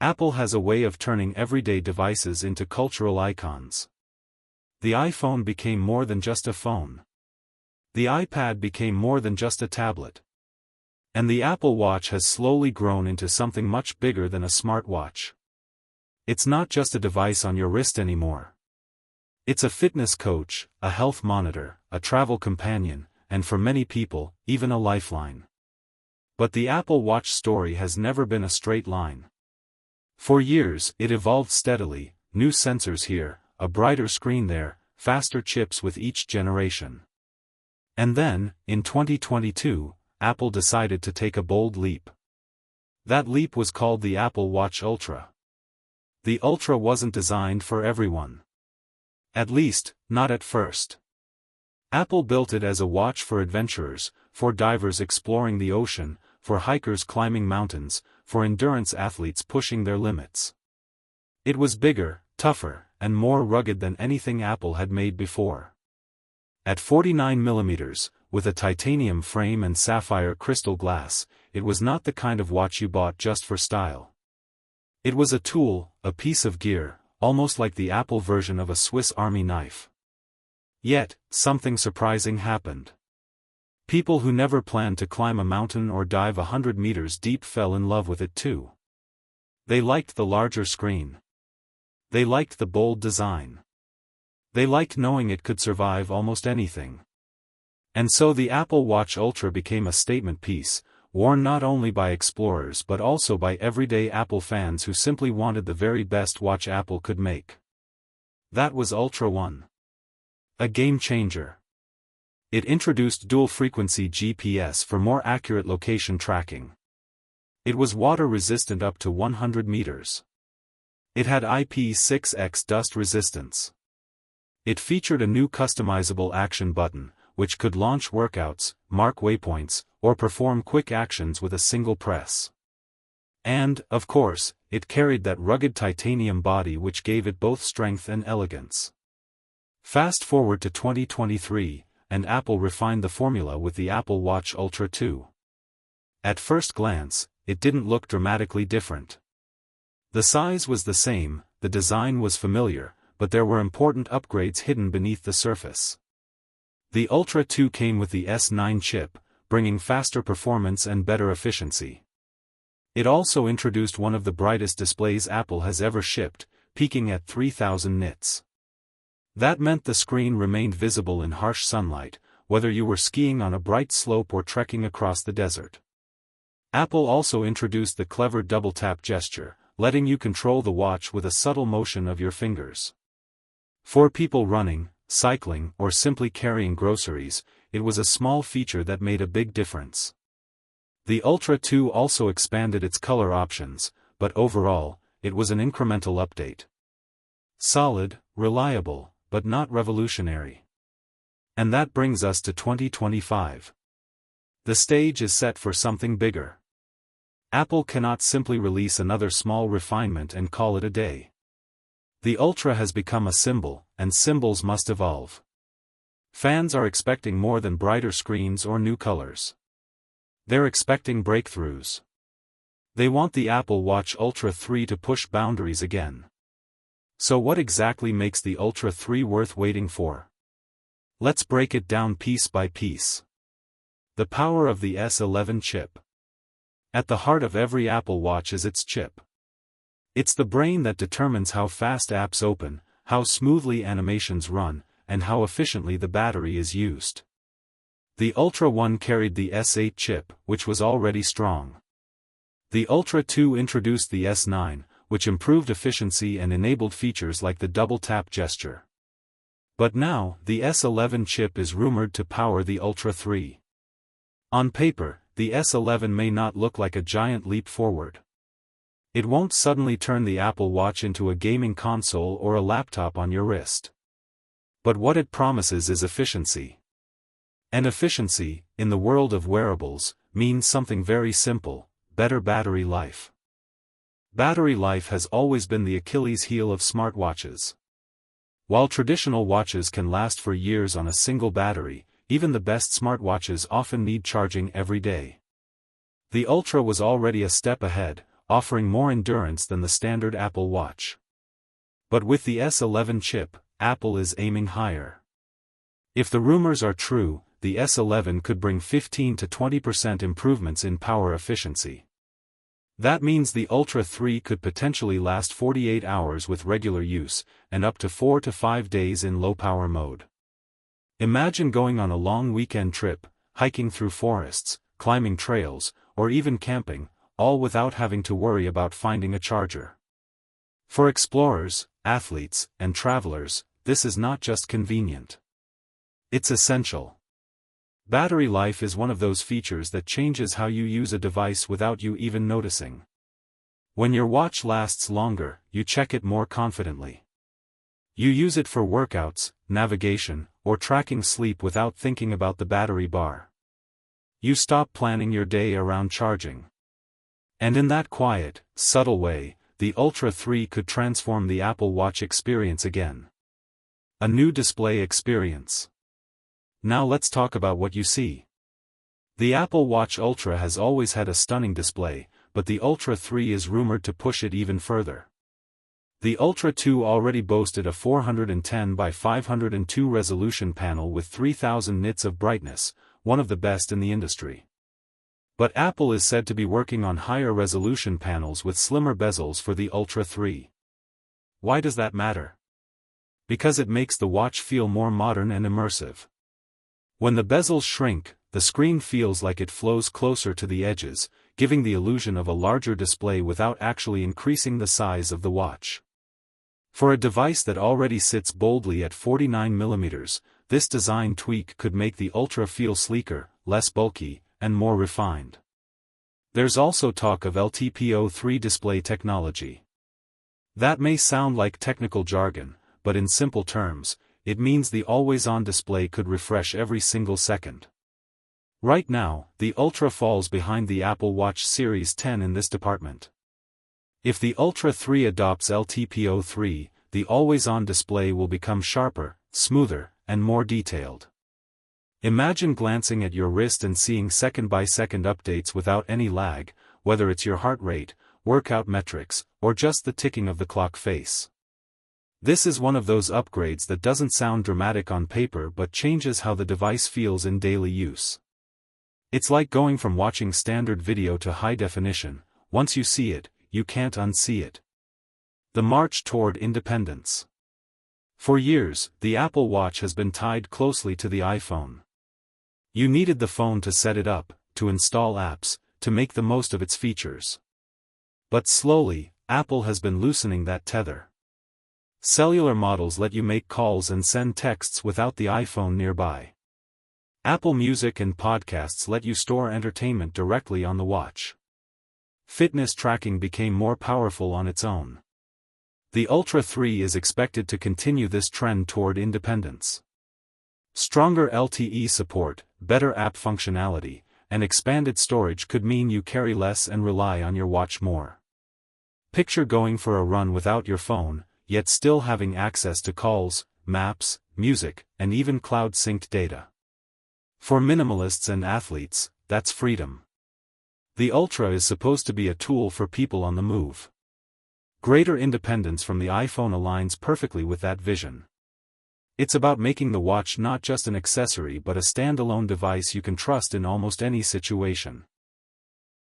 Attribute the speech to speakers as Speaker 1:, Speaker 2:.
Speaker 1: Apple has a way of turning everyday devices into cultural icons. The iPhone became more than just a phone. The iPad became more than just a tablet. And the Apple Watch has slowly grown into something much bigger than a smartwatch. It's not just a device on your wrist anymore. It's a fitness coach, a health monitor, a travel companion, and for many people, even a lifeline. But the Apple Watch story has never been a straight line. For years, it evolved steadily, new sensors here, a brighter screen there, faster chips with each generation. And then, in 2022, Apple decided to take a bold leap. That leap was called the Apple Watch Ultra. The Ultra wasn't designed for everyone. At least, not at first. Apple built it as a watch for adventurers, for divers exploring the ocean, for hikers climbing mountains, for endurance athletes pushing their limits. It was bigger, tougher, and more rugged than anything Apple had made before. At 49mm, with a titanium frame and sapphire crystal glass, it was not the kind of watch you bought just for style. It was a tool, a piece of gear, almost like the Apple version of a Swiss Army knife. Yet, something surprising happened. People who never planned to climb a mountain or dive 100 meters deep fell in love with it too. They liked the larger screen. They liked the bold design. They liked knowing it could survive almost anything. And so the Apple Watch Ultra became a statement piece, worn not only by explorers but also by everyday Apple fans who simply wanted the very best watch Apple could make. That was Ultra One. A game changer. It introduced dual-frequency GPS for more accurate location tracking. It was water-resistant up to 100 meters. It had IP6X dust resistance. It featured a new customizable action button, which could launch workouts, mark waypoints, or perform quick actions with a single press. And, of course, it carried that rugged titanium body which gave it both strength and elegance. Fast forward to 2023, and Apple refined the formula with the Apple Watch Ultra 2. At first glance, it didn't look dramatically different. The size was the same, the design was familiar, but there were important upgrades hidden beneath the surface. The Ultra 2 came with the S9 chip, bringing faster performance and better efficiency. It also introduced one of the brightest displays Apple has ever shipped, peaking at 3000 nits. That meant the screen remained visible in harsh sunlight, whether you were skiing on a bright slope or trekking across the desert. Apple also introduced the clever double-tap gesture, letting you control the watch with a subtle motion of your fingers. For people running, cycling, or simply carrying groceries, it was a small feature that made a big difference. The Ultra 2 also expanded its color options, but overall, it was an incremental update. Solid, reliable, but not revolutionary. And that brings us to 2025. The stage is set for something bigger. Apple cannot simply release another small refinement and call it a day. The Ultra has become a symbol, and symbols must evolve. Fans are expecting more than brighter screens or new colors. They're expecting breakthroughs. They want the Apple Watch Ultra 3 to push boundaries again. So what exactly makes the Ultra 3 worth waiting for? Let's break it down piece by piece. The power of the S11 chip. At the heart of every Apple Watch is its chip. It's the brain that determines how fast apps open, how smoothly animations run, and how efficiently the battery is used. The Ultra 1 carried the S8 chip, which was already strong. The Ultra 2 introduced the S9, which improved efficiency and enabled features like the double-tap gesture. But now, the S11 chip is rumored to power the Ultra 3. On paper, the S11 may not look like a giant leap forward. It won't suddenly turn the Apple Watch into a gaming console or a laptop on your wrist. But what it promises is efficiency. And efficiency, in the world of wearables, means something very simple: better battery life. Battery life has always been the Achilles heel of smartwatches. While traditional watches can last for years on a single battery, even the best smartwatches often need charging every day. The Ultra was already a step ahead, offering more endurance than the standard Apple Watch. But with the S11 chip, Apple is aiming higher. If the rumors are true, the S11 could bring 15 to 20% improvements in power efficiency. That means the Ultra 3 could potentially last 48 hours with regular use, and up to 4 to 5 days in low-power mode. Imagine going on a long weekend trip, hiking through forests, climbing trails, or even camping, all without having to worry about finding a charger. For explorers, athletes, and travelers, this is not just convenient. It's essential. Battery life is one of those features that changes how you use a device without you even noticing. When your watch lasts longer, you check it more confidently. You use it for workouts, navigation, or tracking sleep without thinking about the battery bar. You stop planning your day around charging. And in that quiet, subtle way, the Ultra 3 could transform the Apple Watch experience again. A new display experience. Now let's talk about what you see. The Apple Watch Ultra has always had a stunning display, but the Ultra 3 is rumored to push it even further. The Ultra 2 already boasted a 410 by 502 resolution panel with 3000 nits of brightness, one of the best in the industry. But Apple is said to be working on higher resolution panels with slimmer bezels for the Ultra 3. Why does that matter? Because it makes the watch feel more modern and immersive. When the bezels shrink, the screen feels like it flows closer to the edges, giving the illusion of a larger display without actually increasing the size of the watch. For a device that already sits boldly at 49mm, this design tweak could make the Ultra feel sleeker, less bulky, and more refined. There's also talk of LTPO3 display technology. That may sound like technical jargon, but in simple terms, it means the always-on display could refresh every single second. Right now, the Ultra falls behind the Apple Watch Series 10 in this department. If the Ultra 3 adopts LTPO3, the always-on display will become sharper, smoother, and more detailed. Imagine glancing at your wrist and seeing second-by-second updates without any lag, whether it's your heart rate, workout metrics, or just the ticking of the clock face. This is one of those upgrades that doesn't sound dramatic on paper but changes how the device feels in daily use. It's like going from watching standard video to high definition. Once you see it, you can't unsee it. The march toward independence. For years, the Apple Watch has been tied closely to the iPhone. You needed the phone to set it up, to install apps, to make the most of its features. But slowly, Apple has been loosening that tether. Cellular models let you make calls and send texts without the iPhone nearby. Apple Music and podcasts let you store entertainment directly on the watch. Fitness tracking became more powerful on its own. The Ultra 3 is expected to continue this trend toward independence. Stronger LTE support, better app functionality, and expanded storage could mean you carry less and rely on your watch more. Picture going for a run without your phone, yet still having access to calls, maps, music, and even cloud-synced data. For minimalists and athletes, that's freedom. The Ultra is supposed to be a tool for people on the move. Greater independence from the iPhone aligns perfectly with that vision. It's about making the watch not just an accessory but a standalone device you can trust in almost any situation.